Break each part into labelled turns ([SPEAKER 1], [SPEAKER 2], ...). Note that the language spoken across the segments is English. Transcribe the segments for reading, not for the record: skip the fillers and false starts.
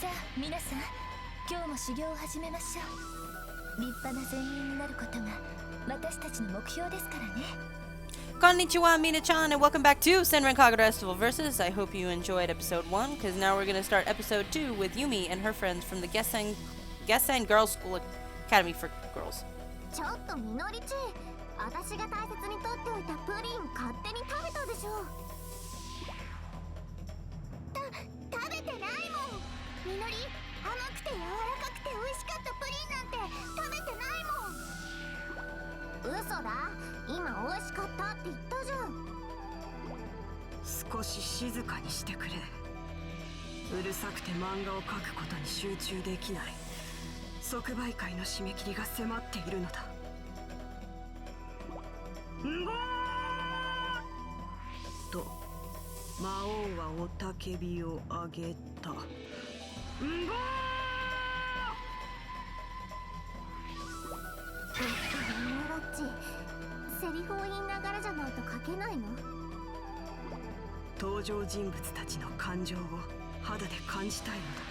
[SPEAKER 1] さあ皆さん、今日も修行を始めましょう。立派な善人になることが私たちの目標ですからね。
[SPEAKER 2] Konnichiwa, Mina-chan, and welcome back to Senran Kagura Estival Versus. I hope you enjoyed episode 1, because now we're going to start episode 2 with Yumi and her friends from the Gessen Girls School Academy for Girls.
[SPEAKER 3] ちょっとみのりち、私が大切に取っておいたプリン勝手に食べたでしょ。食べてないもん。みのり、甘くて柔らかくて美味しかったプリンなんて食べてないもん。嘘だ、今美味しかったって言ったじゃん。
[SPEAKER 4] 少し静かにしてくれ。うるさくて漫画を描くことに集中できない。即売会の締め切りが迫っているのだ。と魔王は雄たけびを上げた。みのろっち、セリフを言いながらじゃないと書けないの？登場人物たちの感情を肌で感じたいのだ。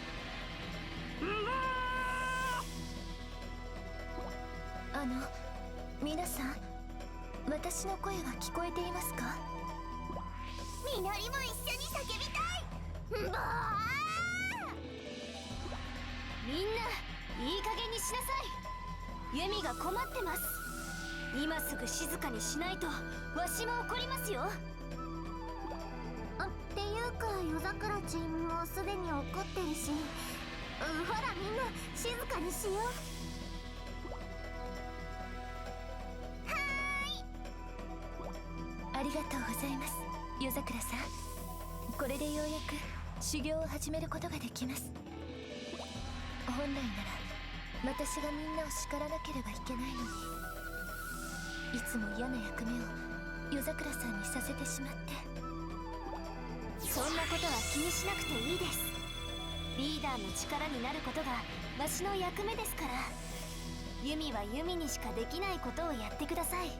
[SPEAKER 1] 皆さん、私の声は聞こえていますか？
[SPEAKER 3] みのりも一緒に叫びたい。みんな、いい加減にしなさい。ユミが困ってます。今すぐ静かにしないとわしも怒りますよ。っていうか、夜桜ちんもうすでに怒ってるし、ほらみんな静かにしよう。
[SPEAKER 1] ありがとうございます、夜桜さん。これでようやく修行を始めることができます。本来なら私がみんなを叱らなければいけないのに、いつも嫌な役目を夜桜さんにさせてしまって。
[SPEAKER 3] そんなことは気にしなくていいです。リーダーの力になることがわしの役目ですから。ユミはユミにしかできないことをやってください。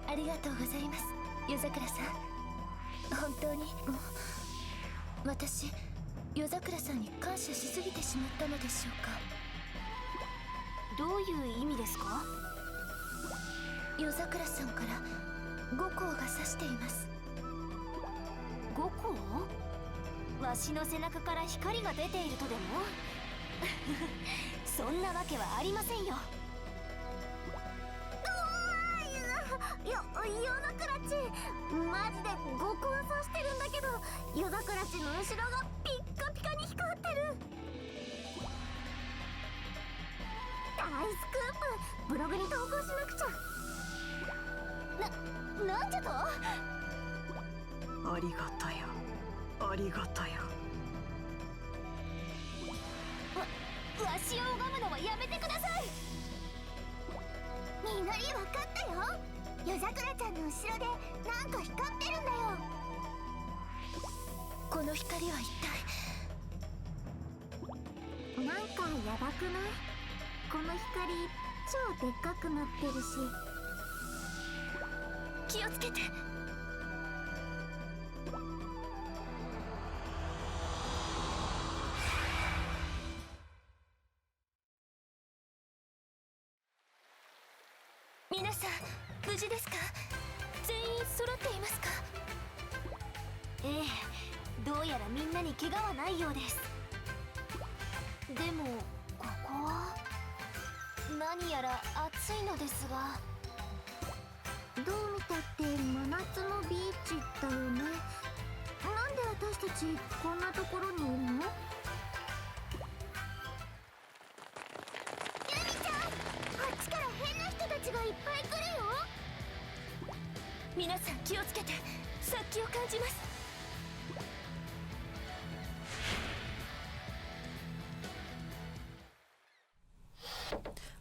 [SPEAKER 1] ありがとうございます、夜桜さん。本当に私、夜桜さんに感謝しすぎてしまったのでしょうか。
[SPEAKER 3] どういう意味ですか？
[SPEAKER 1] 夜桜さんから5校が指しています。
[SPEAKER 3] 5校？わしの背中から光が出ているとでも？そんなわけはありませんよ。夜桜ち、マジで5校指してるんだけど、夜桜ちの後ろがピッカピカに光ってる。大スクープ、ブログに投稿しなくちゃ。なんじゃと？
[SPEAKER 4] ありがたや、ありがたや。
[SPEAKER 3] わしを拝むのはやめてください。みのり、わかったよ。夜桜ちゃんの後ろでなんか光ってるんだよ。
[SPEAKER 1] この光は一
[SPEAKER 3] 体なんかやばくない？この光超でっかくなってるし。
[SPEAKER 1] 気をつけて。皆さん、無事ですか？全員揃っていますか？
[SPEAKER 3] ええ、どうやらみんなに怪我はないようです。でもここは何やら暑いのですが。どう見たって真夏のビーチだよね。なんで私たちこんなところにいるの？ユミちゃん、こっちから変な人たちがいっぱい来るよ。
[SPEAKER 1] 皆さん気をつけて。殺気を感じます。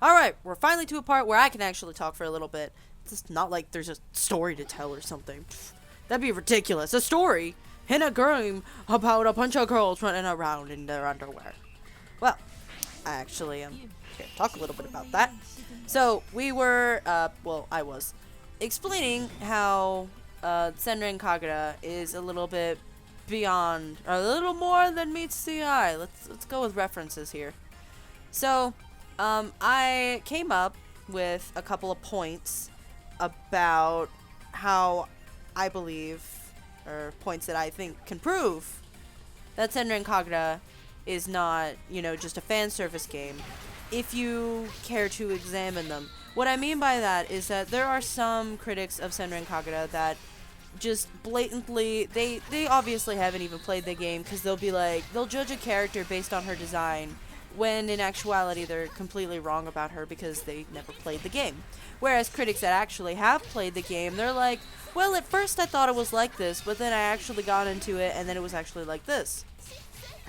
[SPEAKER 2] Alright, we're finally to a part where I can actually talk for a little bit. It's not like there's a story to tell or something. That'd be ridiculous. A story in a game about a bunch of girls running around in their underwear. Well, I actually am here to talk a little bit about that. So, we were, well, I was explaining how Senran Kagura is a little bit beyond, or a little more than meets the eye. Let's go with references here. So, I came up with a couple of points about how I believe, or points that I think can prove that Senran Kagura is not, you know, just a fan service game, if you care to examine them. What I mean by that is that there are some critics of Senran Kagura that just blatantly, they obviously haven't even played the game, because they'll be like, they'll judge a character based on her design, when in actuality they're completely wrong about her because they never played the game. Whereas critics that actually have played the game, they're like, well, at first I thought it was like this, but then I actually got into it and then it was actually like this.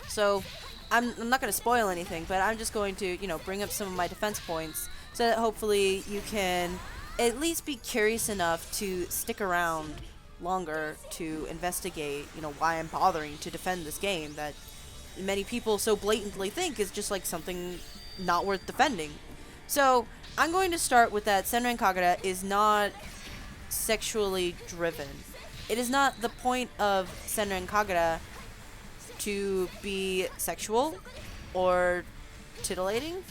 [SPEAKER 2] So I'm not going to spoil anything, but I'm just going to, you know, bring up some of my defense points so that hopefully you can at least be curious enough to stick around longer to investigate, you know, why I'm bothering to defend this game that many people so blatantly think is just like something not worth defending. So I'm going to start with that Senran Kagura is not sexually driven. It is not the point of Senran Kagura to be sexual or titillating.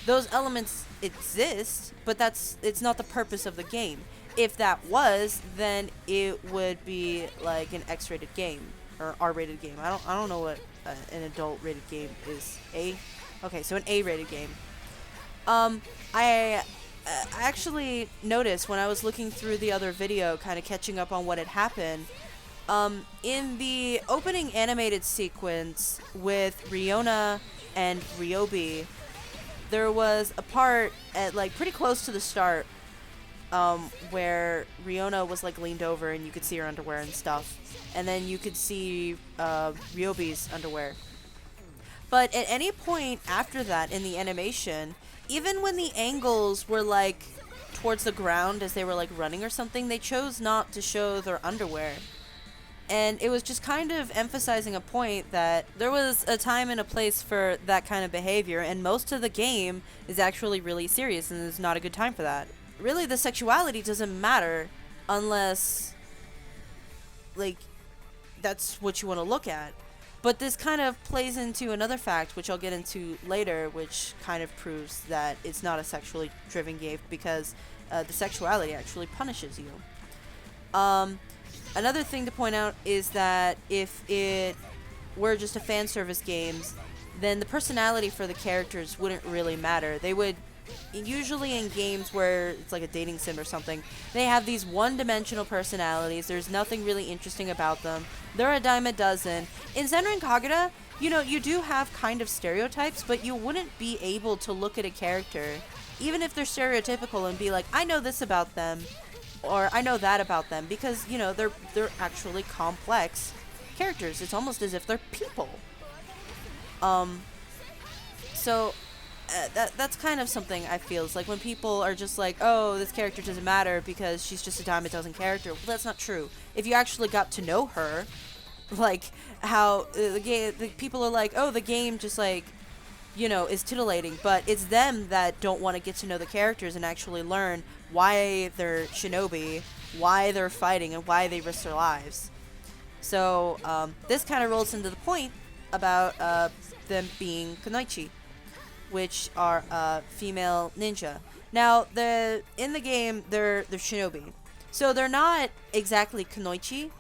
[SPEAKER 2] Those elements exist, but it's not the purpose of the game. If that was, then it would be like an X-rated game or R-rated game. I don't know what an adult-rated game is. Okay, so an A-rated game. I actually noticed when I was looking through the other video, kind of catching up on what had happened. In the opening animated sequence with Riona and Ryobi, there was a part at like pretty close to the start where Riona was like leaned over and you could see her underwear and stuff, and then you could see Ryobi's underwear. But at any point after that in the animation, even when the angles were like towards the ground as they were like running or something, they chose not to show their underwear. And it was just kind of emphasizing a point that there was a time and a place for that kind of behavior, and most of the game is actually really serious, and there's not a good time for that. Really, the sexuality doesn't matter unless, like, that's what you want to look at. But this kind of plays into another fact, which I'll get into later, which kind of proves that it's not a sexually driven game, because the sexuality actually punishes you. Another thing to point out is that if it were just a fan service game, then the personality for the characters wouldn't really matter. They would, usually in games where it's like a dating sim or something, they have these one-dimensional personalities. There's nothing really interesting about them. They're a dime a dozen. In Senran Kagura, you know, you do have kind of stereotypes, but you wouldn't be able to look at a character, even if they're stereotypical, and be like, I know this about them, or I know that about them, because, you know, they're actually complex characters. It's almost as if they're people. So that's kind of something I feel is like when people are just like, oh, this character doesn't matter because she's just a dime a dozen character. Well, that's not true. If you actually got to know her, like how the people are like, oh, the game just like, you know, is titillating, but it's them that don't want to get to know the characters and actually learn why they're shinobi, why they're fighting, and why they risk their lives. So this kind of rolls into the point about them being kunoichi, which are female ninja. Now, in the game, they're shinobi, so they're not exactly kunoichi.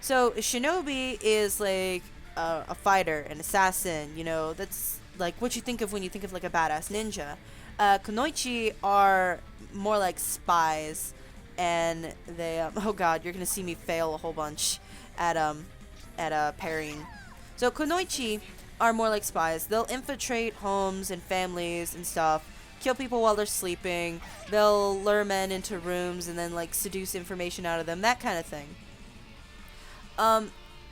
[SPEAKER 2] So a shinobi is like a fighter, an assassin. You know, that's like what you think of when you think of like a badass ninja. Kunoichi are more like spies, and they oh god, you're gonna see me fail a whole bunch at parrying. So kunoichi are more like spies. They'll infiltrate homes and families and stuff, kill people while they're sleeping. They'll lure men into rooms and then like seduce information out of them, that kind of thing.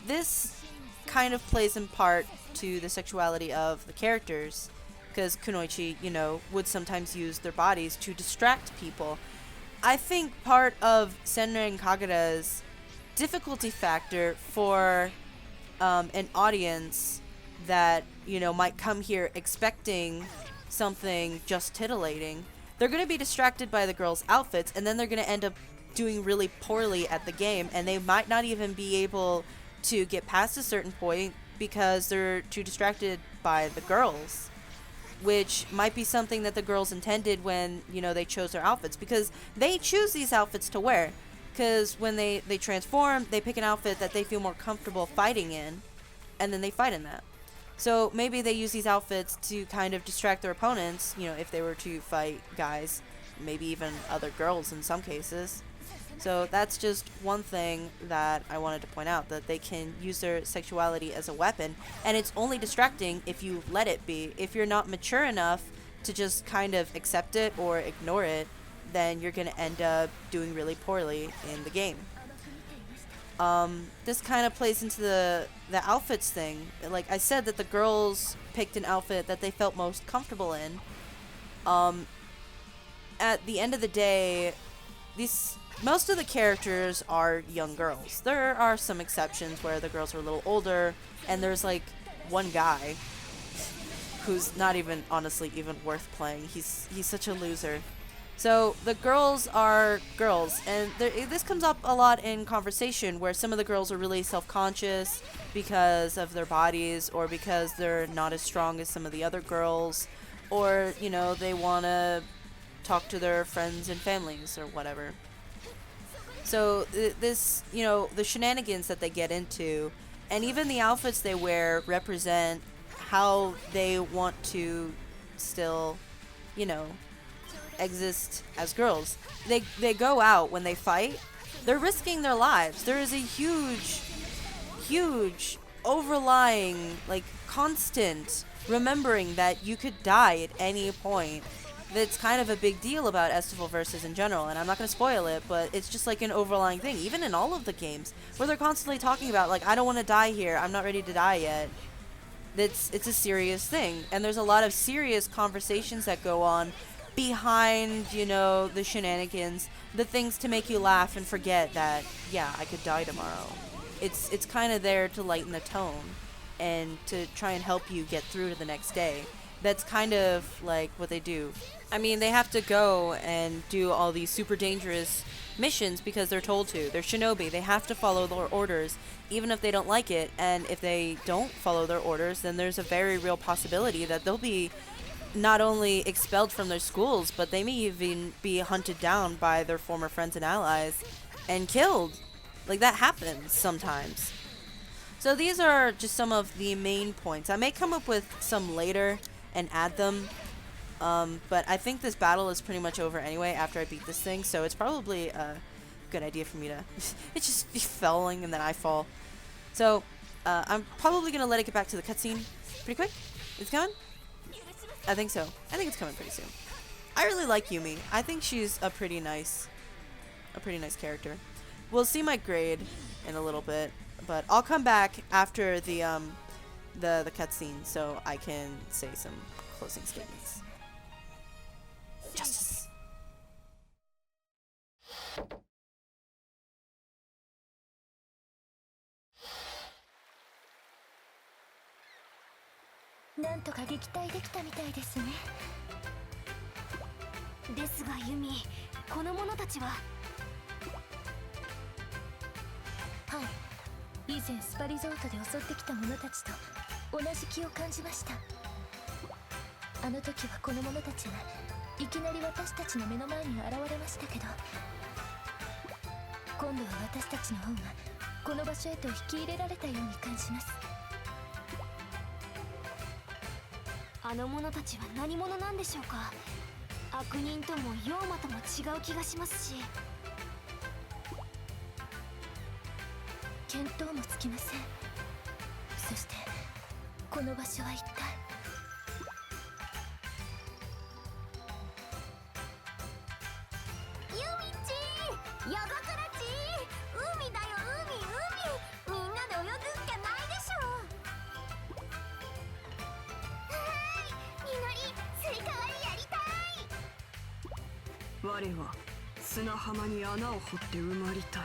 [SPEAKER 2] This kind of plays in part to the sexuality of the characters, because kunoichi, you know, would sometimes use their bodies to distract people. I think part of Senran Kagura's difficulty factor for an audience that, you know, might come here expecting something just titillating, they're going to be distracted by the girls' outfits, and then they're going to end up doing really poorly at the game, and they might not even be able to get past a certain point because they're too distracted by the girls, which might be something that the girls intended when, you know, they chose their outfits, because they choose these outfits to wear, because when they transform, they pick an outfit that they feel more comfortable fighting in, and then they fight in that. So maybe they use these outfits to kind of distract their opponents, you know, if they were to fight guys, maybe even other girls in some cases. So that's just one thing that I wanted to point out, that they can use their sexuality as a weapon, and it's only distracting if you let it be. If you're not mature enough to just kind of accept it or ignore it, then you're going to end up doing really poorly in the game. This kind of plays into the outfits thing. Like I said, that the girls picked an outfit that they felt most comfortable in. At the end of the day, most of the characters are young girls. There are some exceptions where the girls are a little older, and there's like one guy who's not even, honestly, even worth playing. He's such a loser. So the girls are girls, and this comes up a lot in conversation, where some of the girls are really self-conscious because of their bodies, or because they're not as strong as some of the other girls, or, you know, they want to talk to their friends and families or whatever. So this, you know, the shenanigans that they get into, and even the outfits they wear, represent how they want to still, you know, exist as girls. They go out when they fight, they're risking their lives. There is a huge overlying, like, constant remembering that you could die at any point. That's kind of a big deal about Estival versus in general, and I'm not going to spoil it, but it's just like an overlying thing, even in all of the games, where they're constantly talking about, like, I don't want to die here, I'm not ready to die yet. It's a serious thing, and there's a lot of serious conversations that go on behind, you know, the shenanigans, the things to make you laugh and forget that, yeah, I could die tomorrow. It's kind of there to lighten the tone and to try and help you get through to the next day. That's kind of like what they do. I mean, they have to go and do all these super dangerous missions because they're told to. They're shinobi. They have to follow their orders, even if they don't like it. And if they don't follow their orders, then there's a very real possibility that they'll be not only expelled from their schools, but they may even be hunted down by their former friends and allies and killed. Like, that happens sometimes. So these are just some of the main points. I may come up with some later and add them, but I think this battle is pretty much over anyway after I beat this thing, so it's probably a good idea for me to it's just falling and then I fall. So I'm probably gonna let it get back to the cutscene pretty quick. It's coming? I think so. I think it's coming pretty soon. I really like Yumi. I think she's a pretty nice character. We'll see my grade in a little bit, but I'll come back after the cutscene so I can say some closing statements. Justice.
[SPEAKER 1] なんとか撃退できたみたいですね。
[SPEAKER 3] ですがユミ、この者たちは。
[SPEAKER 1] はい、以前スパリゾートで襲ってきた者たちと同じ気を感じました。あの時はこの者たちがいきなり私たちの目の前に現れましたけど、今度は私たちの方がこの場所へと引き入れられたように感じます。
[SPEAKER 3] あの者たちは何者なんでしょうか。悪人とも妖魔とも違う気がしますし、
[SPEAKER 1] 見当もつきません。そしてこの場所は一体。
[SPEAKER 3] ユミち、ヤガクラち、海だよ海、みんなで泳ぐっきゃないでしょ。みのり、スイカ割りやりたい。
[SPEAKER 4] 我は砂浜に穴を掘って埋まりたい。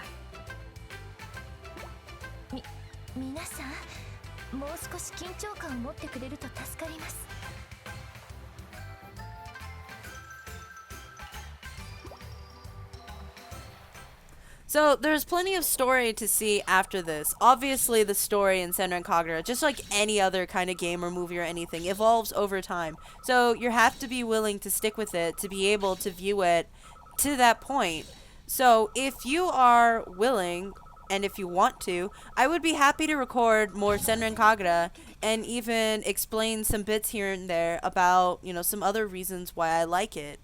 [SPEAKER 1] 皆さん、もう少し緊張感を持ってくれると助かります。
[SPEAKER 2] So there's plenty of story to see after this. Obviously, the story in Senran Kagura, just like any other kind of game or movie or anything, evolves over time. So you have to be willing to stick with it to be able to view it to that point. So if you are willing and if you want to, I would be happy to record more Senran Kagura and even explain some bits here and there about, some other reasons why I like it.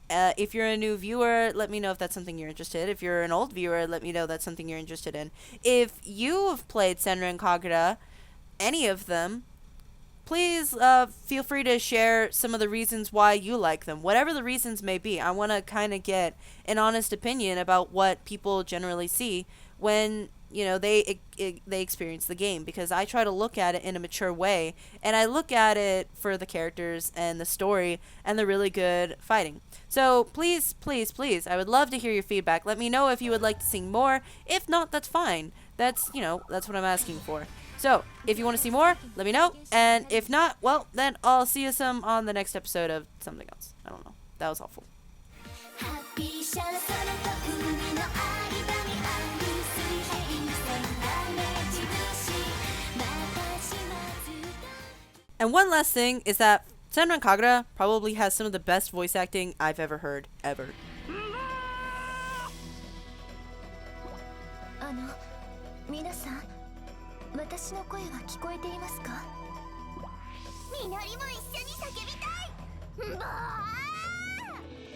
[SPEAKER 2] If you're a new viewer, let me know if that's something you're interested in. If you're an old viewer, let me know that's something you're interested in. If you have played Senran Kagura, any of them, please feel free to share some of the reasons why you like them. Whatever the reasons may be, I want to kind of get an honest opinion about what people generally see when they experience the game, because I try to look at it in a mature way, and I look at it for the characters and the story and the really good fighting. So please, please, please, I would love to hear your feedback. Let me know if you would like to see more. If not, that's fine. That's what I'm asking for. So if you want to see more, let me know. And if not, well, then I'll see you some on the next episode of something else. I don't know. That was awful. And one last thing is that Senran Kagura probably has some of the best voice acting I've ever heard, ever.
[SPEAKER 1] 皆さん、私の声は聞こえていますか？
[SPEAKER 3] みのりも一緒に叫びたい。ボー